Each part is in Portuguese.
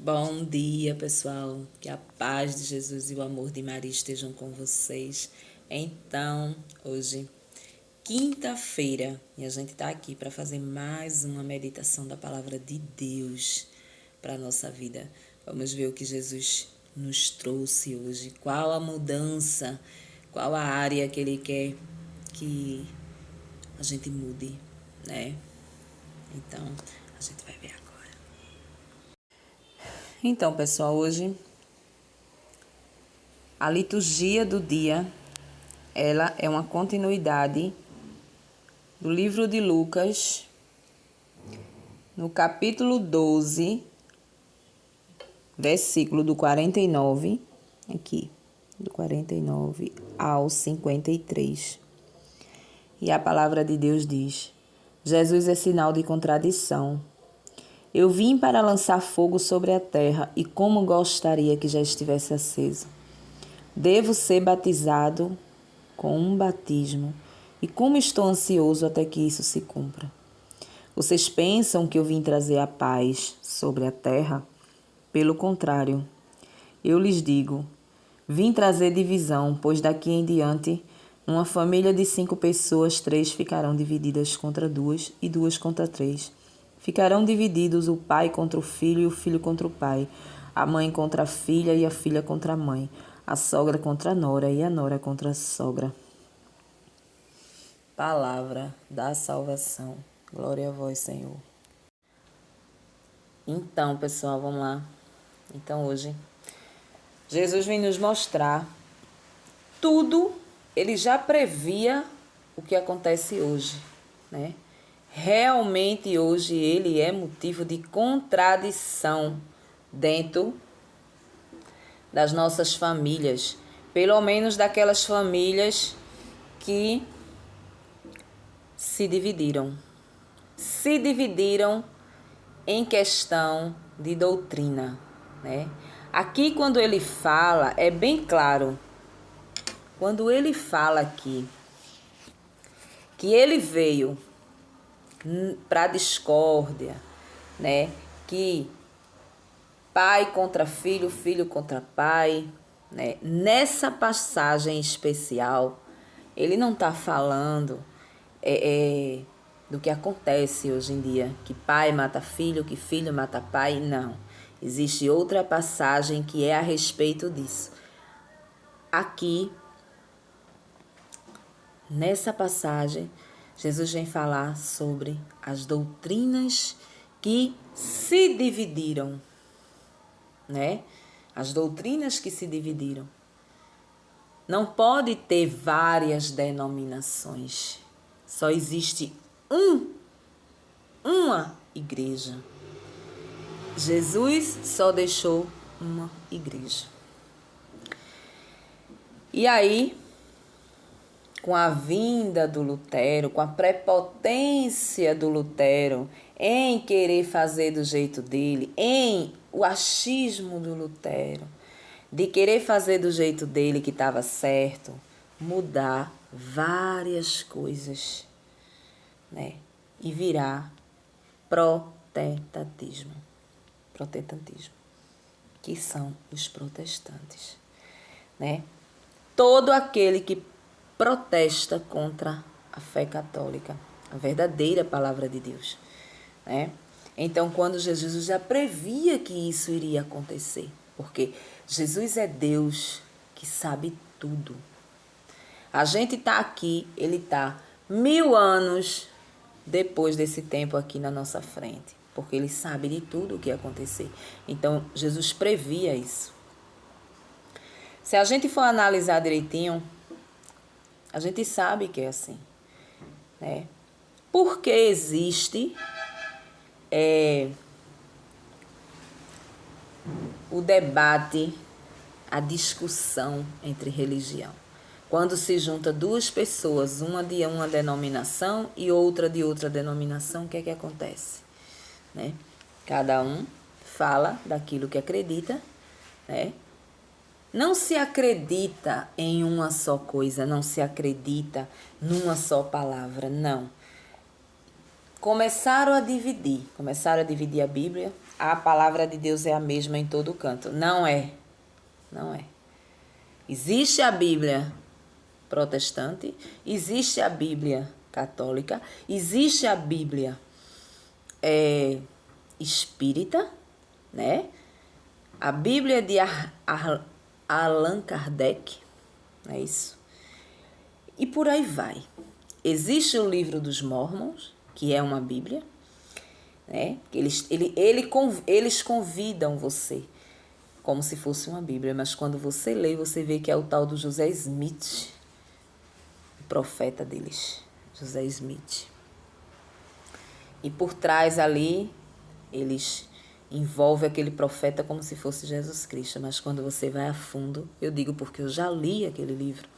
Bom dia, pessoal. Que a paz de Jesus e o amor de Maria estejam com vocês. Então, hoje, quinta-feira, e a gente está aqui para fazer mais uma meditação da palavra de Deus para a nossa vida. Vamos ver o que Jesus nos trouxe hoje. Qual a mudança, qual a área que Ele quer que a gente mude, né? Então, a gente vai ver agora. Então, pessoal, hoje a liturgia do dia, ela é uma continuidade do livro de Lucas, no capítulo 12, versículo do 49, aqui, do 49 ao 53. E a palavra de Deus diz: Jesus é sinal de contradição. Eu vim para lançar fogo sobre a terra, e como gostaria que já estivesse aceso. Devo ser batizado com um batismo, e como estou ansioso até que isso se cumpra. Vocês pensam que eu vim trazer a paz sobre a terra? Pelo contrário, eu lhes digo, vim trazer divisão, pois daqui em diante, numa família de 5 pessoas, 3 ficarão divididas contra 2 e 2 contra 3. Ficarão divididos o pai contra o filho e o filho contra o pai, a mãe contra a filha e a filha contra a mãe, a sogra contra a nora e a nora contra a sogra. Palavra da salvação. Glória a vós, Senhor. Então, pessoal, vamos lá. Então, hoje, Jesus vem nos mostrar tudo. Ele já previa o que acontece hoje, né? Realmente, hoje, ele é motivo de contradição dentro das nossas famílias. Pelo menos daquelas famílias que se dividiram. Se dividiram em questão de doutrina, né? Aqui, quando ele fala, é bem claro. Quando ele fala aqui que ele veio para a discórdia, né? Que pai contra filho, filho contra pai, né? Nessa passagem especial, ele não está falando do que acontece hoje em dia, que pai mata filho, que filho mata pai, não. Existe outra passagem que é a respeito disso. Aqui, nessa passagem, Jesus vem falar sobre as doutrinas que se dividiram, né? As doutrinas que se dividiram. Não pode ter várias denominações. Só existe uma igreja. Jesus só deixou uma igreja. E aí, com a vinda do Lutero, com a prepotência do Lutero em querer fazer do jeito dele, em o achismo do Lutero, de querer fazer do jeito dele que estava certo, mudar várias coisas, né? E virar protestantismo, que são os protestantes, né? Todo aquele que protesta contra a fé católica, a verdadeira palavra de Deus, né? Então, quando Jesus já previa que isso iria acontecer, porque Jesus é Deus que sabe tudo. A gente está aqui, ele está 1000 anos depois desse tempo aqui na nossa frente, porque ele sabe de tudo o que ia acontecer. Então, Jesus previa isso. Se a gente for analisar direitinho, a gente sabe que é assim, né? Porque existe o debate, a discussão entre religião. Quando se junta 2 pessoas, uma de uma denominação e outra de outra denominação, o que é que acontece? Né? Cada um fala daquilo que acredita, né? Não se acredita em uma só coisa, não se acredita numa só palavra, não. começaram a dividir a Bíblia. A palavra de Deus é a mesma em todo canto. Não é. Existe a Bíblia protestante, existe a Bíblia católica, existe a Bíblia espírita, né? A Bíblia de Allan Kardec, é isso. E por aí vai. Existe o livro dos Mormons, que é uma Bíblia, né? Eles convidam você como se fosse uma Bíblia, mas quando você lê, você vê que é o tal do José Smith, o profeta deles, José Smith. E por trás ali, eles envolvem aquele profeta como se fosse Jesus Cristo, mas quando você vai a fundo, eu digo porque eu já li aquele livro,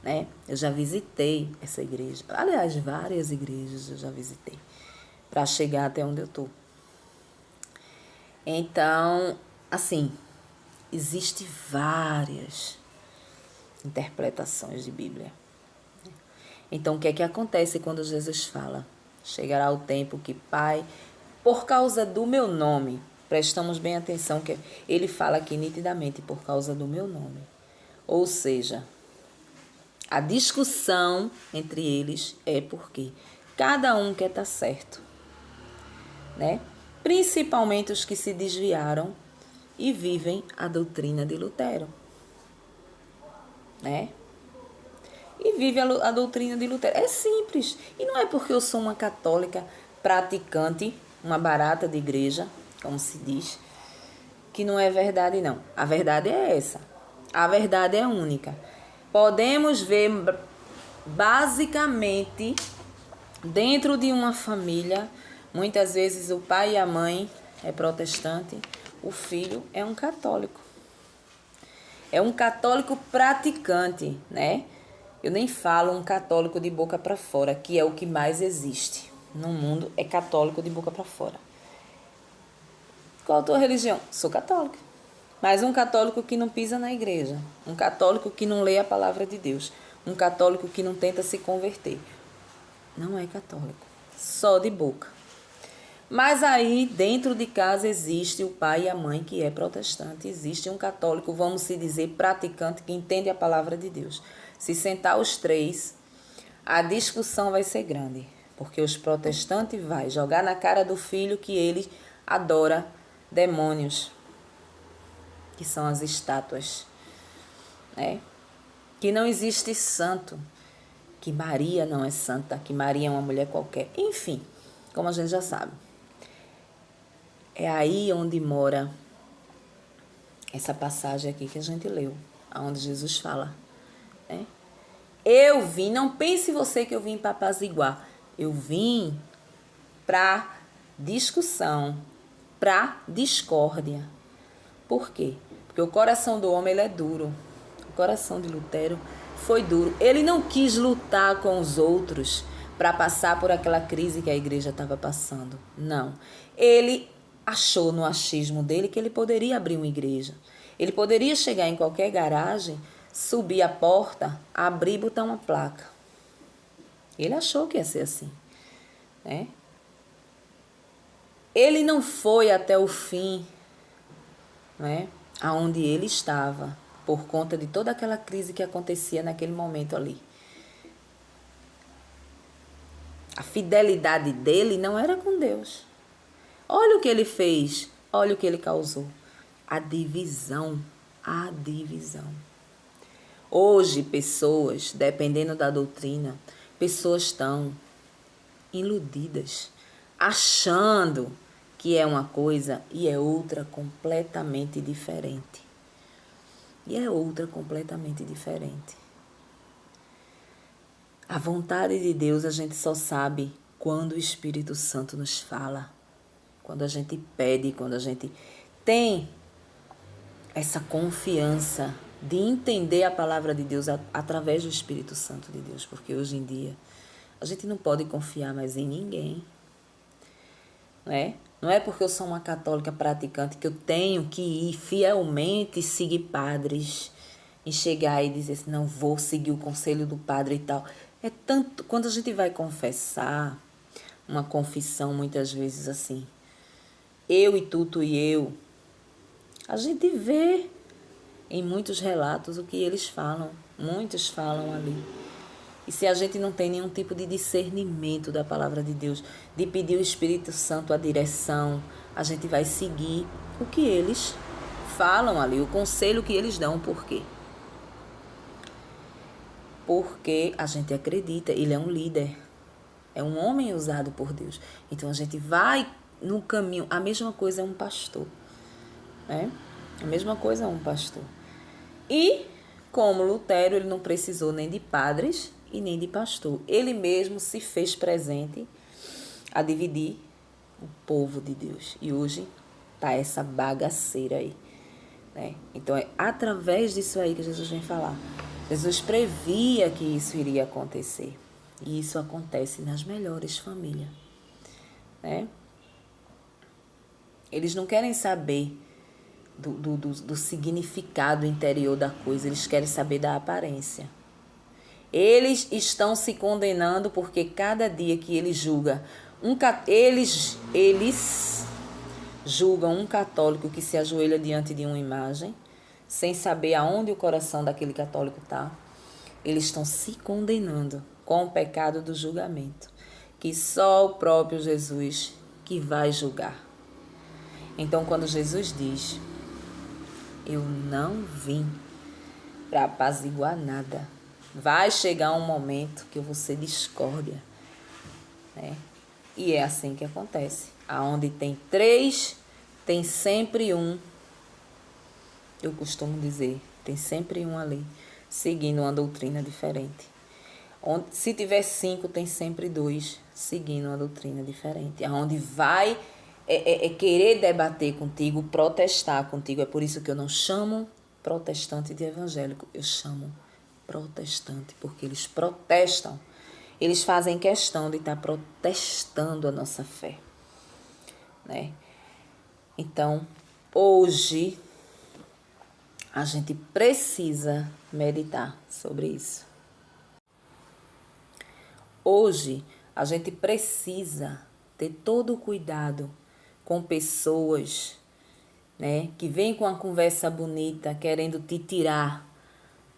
né? Eu já visitei essa igreja, aliás, várias igrejas eu já visitei, para chegar até onde eu estou. Então, assim, existem várias interpretações de Bíblia. Então, o que é que acontece quando Jesus fala? Chegará o tempo que, Pai, por causa do meu nome, prestamos bem atenção que ele fala aqui nitidamente, por causa do meu nome. Ou seja, a discussão entre eles é porque cada um quer estar certo, né? Principalmente os que se desviaram e vivem a doutrina de Lutero, né? E vive a doutrina de Lutero. É simples. E não é porque eu sou uma católica praticante, uma barata de igreja, como se diz, que não é verdade, não. A verdade é essa. A verdade é única. Podemos ver, basicamente, dentro de uma família, muitas vezes o pai e a mãe é protestante, o filho é um católico. É um católico praticante, né? Eu nem falo um católico de boca para fora, que é o que mais existe no mundo, é católico de boca para fora. Qual a tua religião? Sou católica. Mas um católico que não pisa na igreja, um católico que não lê a palavra de Deus, um católico que não tenta se converter, não é católico, só de boca. Mas aí, dentro de casa, existe o pai e a mãe que é protestante, existe um católico, vamos se dizer, praticante, que entende a palavra de Deus. Se sentar os três, a discussão vai ser grande, porque os protestantes vão jogar na cara do filho que ele adora demônios, que são as estátuas, né? Que não existe santo, que Maria não é santa, que Maria é uma mulher qualquer. Enfim, como a gente já sabe. É aí onde mora essa passagem aqui que a gente leu, onde Jesus fala, né? Eu vim, não pense você que eu vim para apaziguar. Eu vim para discussão, para discórdia. Por quê? Porque o coração do homem ele é duro. O coração de Lutero foi duro. Ele não quis lutar com os outros para passar por aquela crise que a igreja estava passando. Não. Ele achou no achismo dele que ele poderia abrir uma igreja. Ele poderia chegar em qualquer garagem, subir a porta, abrir e botar uma placa. Ele achou que ia ser assim, né? Ele não foi até o fim, né, aonde ele estava, por conta de toda aquela crise que acontecia naquele momento ali. A fidelidade dele não era com Deus. Olha o que ele fez, olha o que ele causou. A divisão. Hoje, pessoas, dependendo da doutrina, pessoas estão iludidas, achando que é uma coisa e é outra completamente diferente. A vontade de Deus a gente só sabe quando o Espírito Santo nos fala, quando a gente pede, quando a gente tem essa confiança de entender a palavra de Deus através do Espírito Santo de Deus, porque hoje em dia a gente não pode confiar mais em ninguém, né? Não é porque eu sou uma católica praticante que eu tenho que ir fielmente seguir padres e chegar e dizer assim, não vou seguir o conselho do padre e tal. É tanto, quando a gente vai confessar, uma confissão muitas vezes assim. Eu e tu e eu. A gente vê em muitos relatos o que eles falam. Muitos falam ali. E se a gente não tem nenhum tipo de discernimento da palavra de Deus, de pedir o Espírito Santo a direção, a gente vai seguir o que eles falam ali, o conselho que eles dão. Por quê? Porque a gente acredita, ele é um líder, é um homem usado por Deus. Então a gente vai no caminho. A mesma coisa é um pastor, né? A mesma coisa é um pastor. E como Lutero, ele não precisou nem de padres e nem de pastor. Ele mesmo se fez presente a dividir o povo de Deus. E hoje tá essa bagaceira aí, né? Então é através disso aí que Jesus vem falar. Jesus previa que isso iria acontecer. E isso acontece nas melhores famílias, né? Eles não querem saber do significado interior da coisa. Eles querem saber da aparência. Eles estão se condenando porque cada dia que eles julgam eles julgam um católico que se ajoelha diante de uma imagem, sem saber aonde o coração daquele católico está. Eles estão se condenando com o pecado do julgamento, que só o próprio Jesus que vai julgar. Então, quando Jesus diz: eu não vim para apaziguar nada, vai chegar um momento que eu vou ser discórdia, né? E é assim que acontece. Aonde tem 3, tem sempre um. Eu costumo dizer, tem sempre um ali, seguindo uma doutrina diferente. Se tiver 5, tem sempre 2, seguindo uma doutrina diferente. Aonde vai querer debater contigo, protestar contigo. É por isso que eu não chamo protestante de evangélico, eu chamo protestante, porque eles protestam. Eles fazem questão de estar protestando a nossa fé, né? Então, hoje, a gente precisa meditar sobre isso. Hoje, a gente precisa ter todo o cuidado com pessoas, né, que vêm com uma conversa bonita, querendo te tirar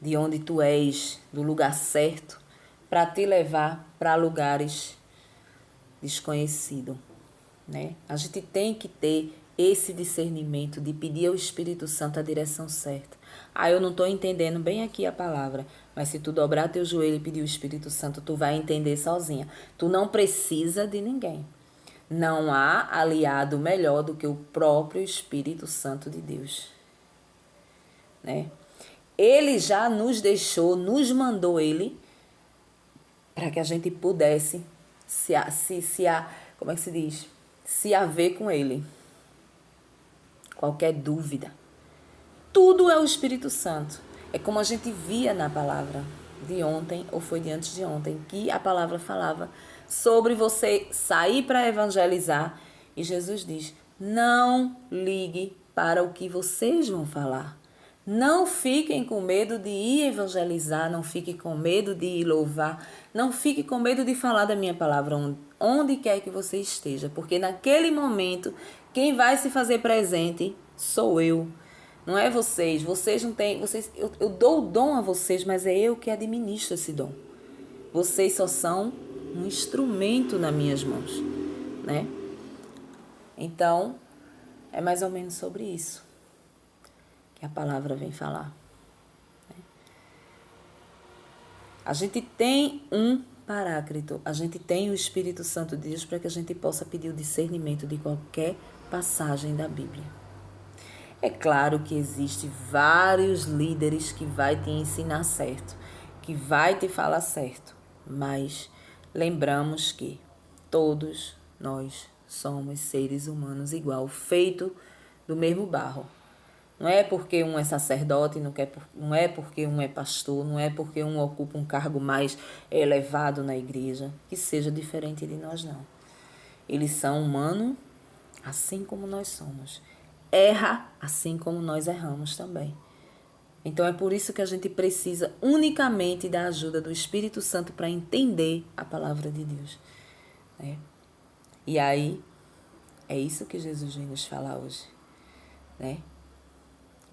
de onde tu és, do lugar certo, para te levar para lugares desconhecidos, né? A gente tem que ter esse discernimento de pedir ao Espírito Santo a direção certa. Eu não estou entendendo bem aqui a palavra, mas se tu dobrar teu joelho e pedir o Espírito Santo, tu vai entender sozinha. Tu não precisa de ninguém. Não há aliado melhor do que o próprio Espírito Santo de Deus, né? Ele já nos deixou, nos mandou ele para que a gente pudesse como é que se diz? Se haver com ele. Qualquer dúvida. Tudo é o Espírito Santo. É como a gente via na palavra de ontem, ou foi de antes de ontem, que a palavra falava sobre você sair para evangelizar. E Jesus diz: não ligue para o que vocês vão falar. Não fiquem com medo de ir evangelizar, não fiquem com medo de ir louvar, não fiquem com medo de falar da minha palavra onde quer que você esteja, porque naquele momento quem vai se fazer presente sou eu, não é vocês. Vocês não têm, eu dou o dom a vocês, mas é eu que administro esse dom. Vocês só são um instrumento nas minhas mãos, né? Então, é mais ou menos sobre isso que a palavra vem falar. A gente tem um Paráclito, a gente tem o Espírito Santo de Deus para que a gente possa pedir o discernimento de qualquer passagem da Bíblia. É claro que existem vários líderes que vai te ensinar certo, que vai te falar certo, mas lembramos que todos nós somos seres humanos igual, feito do mesmo barro. Não é porque um é sacerdote, não é porque um é pastor, não é porque um ocupa um cargo mais elevado na igreja, que seja diferente de nós, não. Eles são humanos, assim como nós somos. Erra, assim como nós erramos também. Então é por isso que a gente precisa unicamente da ajuda do Espírito Santo para entender a palavra de Deus, né? E aí, é isso que Jesus vem nos falar hoje, né?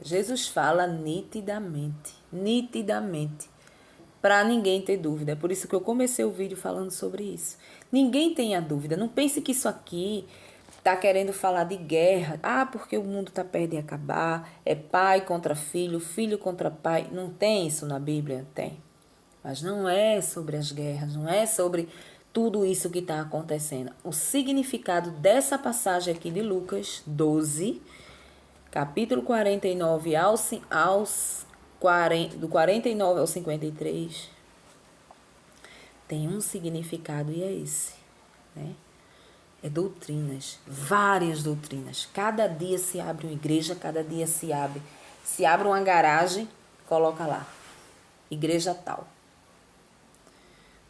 Jesus fala nitidamente, para ninguém ter dúvida. É por isso que eu comecei o vídeo falando sobre isso. Ninguém tenha dúvida. Não pense que isso aqui tá querendo falar de guerra. Ah, porque o mundo tá perto de acabar. É pai contra filho, filho contra pai. Não tem isso na Bíblia? Tem. Mas não é sobre as guerras, não é sobre tudo isso que está acontecendo. O significado dessa passagem aqui de Lucas 12, capítulo 49 do 49 ao 53, tem um significado e é esse, né? É doutrinas, várias doutrinas. Cada dia se abre uma igreja, cada dia se abre uma garagem, coloca lá, igreja tal,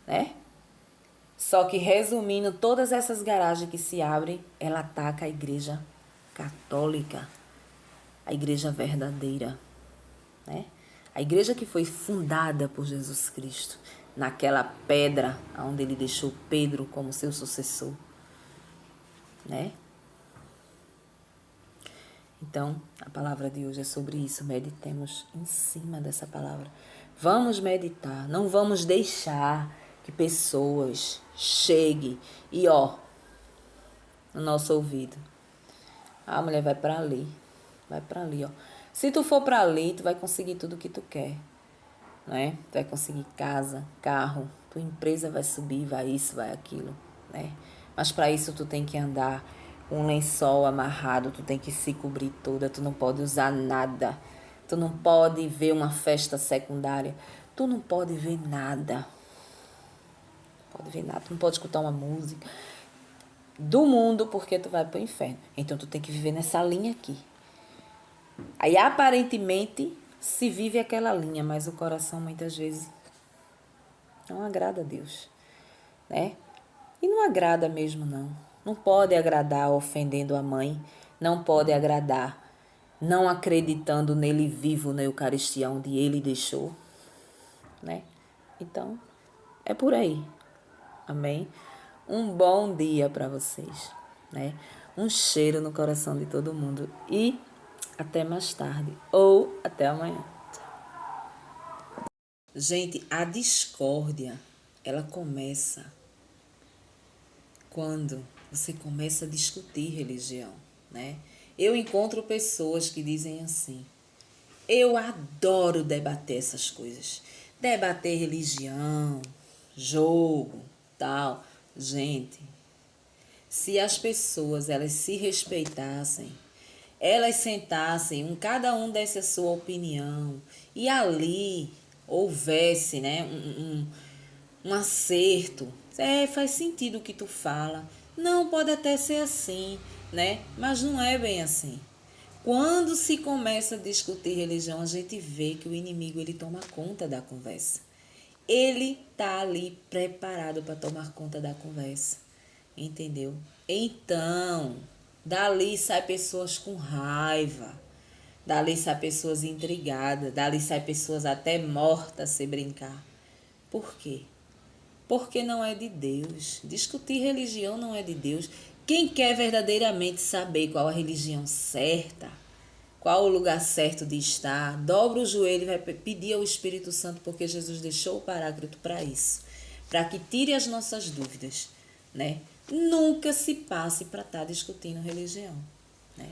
né? Só que resumindo, todas essas garagens que se abrem, ela ataca a igreja católica, a igreja verdadeira, né? A igreja que foi fundada por Jesus Cristo, naquela pedra onde ele deixou Pedro como seu sucessor, né? Então, a palavra de hoje é sobre isso. Meditemos em cima dessa palavra. Vamos meditar, não vamos deixar que pessoas cheguem e no nosso ouvido. A mulher vai para ali, ó. Se tu for para ali, tu vai conseguir tudo o que tu quer, né? Tu vai conseguir casa, carro, tua empresa vai subir, vai isso, vai aquilo, né? Mas para isso tu tem que andar com um lençol amarrado, tu tem que se cobrir toda, tu não pode usar nada, tu não pode ver uma festa secundária, tu não pode ver nada, tu não pode escutar uma música do mundo porque tu vai pro inferno. Então tu tem que viver nessa linha aqui. Aí aparentemente se vive aquela linha, mas o coração muitas vezes não agrada a Deus, né? E não agrada mesmo não. Não pode agradar ofendendo a mãe, não pode agradar não acreditando nele vivo na Eucaristia onde ele deixou, né? Então, é por aí. Amém? Um bom dia para vocês, né? Um cheiro no coração de todo mundo e até mais tarde ou até amanhã. Gente, a discórdia, ela começa quando você começa a discutir religião, né? Eu encontro pessoas que dizem assim: eu adoro debater essas coisas. Debater religião, jogo, tal. Gente, se as pessoas elas se respeitassem, elas sentassem, cada um desse a sua opinião e ali houvesse, né, um acerto. Faz sentido o que tu fala. Não, pode até ser assim, né? Mas não é bem assim. Quando se começa a discutir religião, a gente vê que o inimigo ele toma conta da conversa. Ele tá ali preparado para tomar conta da conversa. Entendeu? Então, dali sai pessoas com raiva. Dali sai pessoas intrigadas. Dali sai pessoas até mortas se brincar. Por quê? Porque não é de Deus. Discutir religião não é de Deus. Quem quer verdadeiramente saber qual a religião certa, qual o lugar certo de estar, dobra o joelho e vai pedir ao Espírito Santo, porque Jesus deixou o Paráclito para isso, para que tire as nossas dúvidas, né? Nunca se passe para estar discutindo religião, né?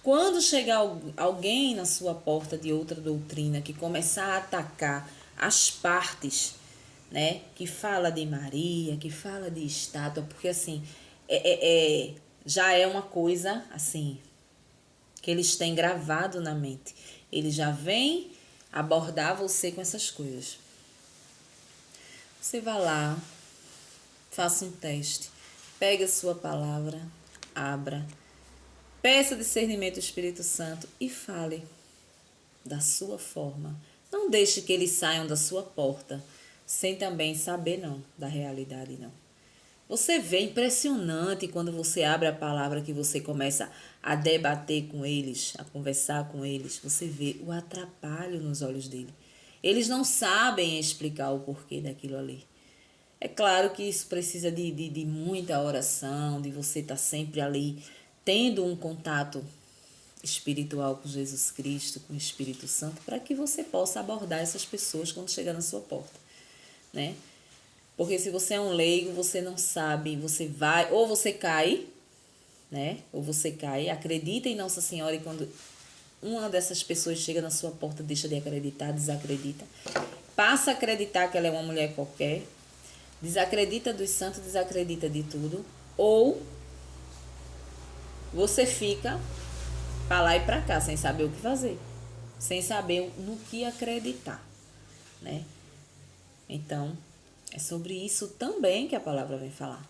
Quando chegar alguém na sua porta de outra doutrina que começar a atacar as partes, né, que fala de Maria, que fala de estátua, porque assim, já é uma coisa assim, que eles têm gravado na mente. Eles já vêm abordar você com essas coisas. Você vai lá, faça um teste, pegue a sua palavra, abra, peça discernimento do Espírito Santo e fale da sua forma. Não deixe que eles saiam da sua porta sem também saber não da realidade não. Você vê impressionante quando você abre a palavra que você começa a debater com eles, a conversar com eles. Você vê o atrapalho nos olhos dele. Eles não sabem explicar o porquê daquilo ali. É claro que isso precisa de muita oração, de você estar sempre ali tendo um contato espiritual com Jesus Cristo, com o Espírito Santo, para que você possa abordar essas pessoas quando chegar na sua porta, né? Porque se você é um leigo, você não sabe, você vai, ou você cai, né? Ou você cai, acredita em Nossa Senhora e quando uma dessas pessoas chega na sua porta, deixa de acreditar, desacredita, passa a acreditar que ela é uma mulher qualquer, desacredita dos santos, desacredita de tudo, ou você fica para lá e para cá, sem saber o que fazer, sem saber no que acreditar, né? Então, é sobre isso também que a palavra vem falar.